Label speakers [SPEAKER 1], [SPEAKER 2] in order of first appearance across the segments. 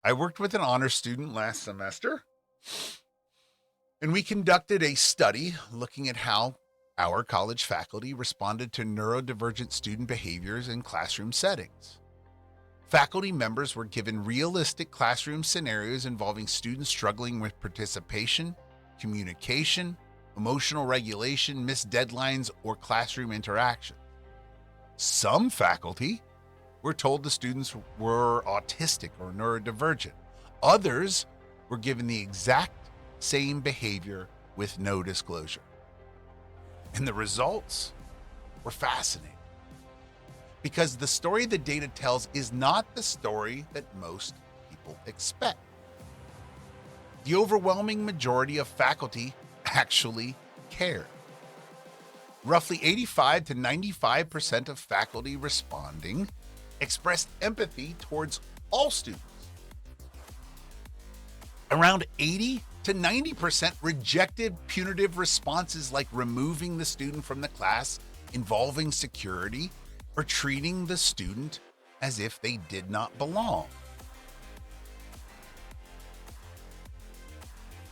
[SPEAKER 1] I worked with an honor student last semester, and we conducted a study looking at how our college faculty responded to neurodivergent student behaviors in classroom settings. Faculty members were given realistic classroom scenarios involving students struggling with participation, communication, emotional regulation, missed deadlines, or classroom interaction. Some faculty were told the students were autistic or neurodivergent. Others were given the exact same behavior with no disclosure. And the results were fascinating because the story the data tells is not the story that most people expect. The overwhelming majority of faculty actually care. Roughly 85 to 95% of faculty responding expressed empathy towards all students. Around 80 to 90% rejected punitive responses like removing the student from the class, involving security, or treating the student as if they did not belong.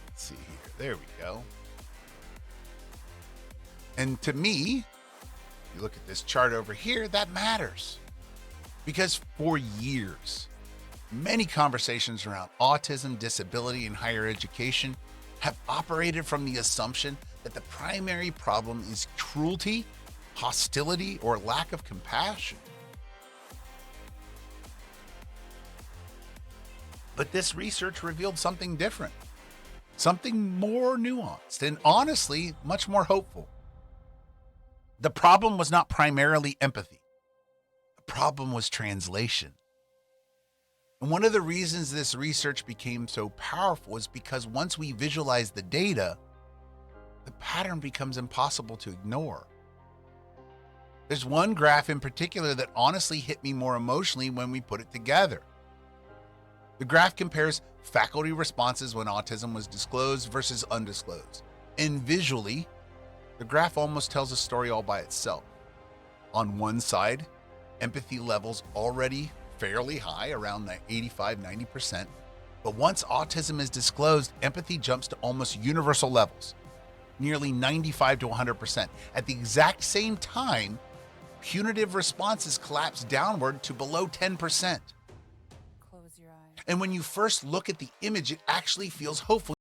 [SPEAKER 1] Let's see here. There we go. And to me, you look at this chart over here, that matters. Because for years, many conversations around autism, disability, and higher education have operated from the assumption that the primary problem is cruelty, hostility, or lack of compassion. But this research revealed something different, something more nuanced, and honestly, much more hopeful. The problem was not primarily empathy. The problem was translation. And one of the reasons this research became so powerful is because once we visualize the data, the pattern becomes impossible to ignore. There's one graph in particular that honestly hit me more emotionally when we put it together. The graph compares faculty responses when autism was disclosed versus undisclosed. And visually, the graph almost tells a story all by itself. On one side, empathy levels already fairly high, around 85-90%. But once autism is disclosed, empathy jumps to almost universal levels, nearly 95 to 100%. At the exact same time, punitive responses collapse downward to below 10%.
[SPEAKER 2] Close your eyes.
[SPEAKER 1] And when you first look at the image, it actually feels hopeful.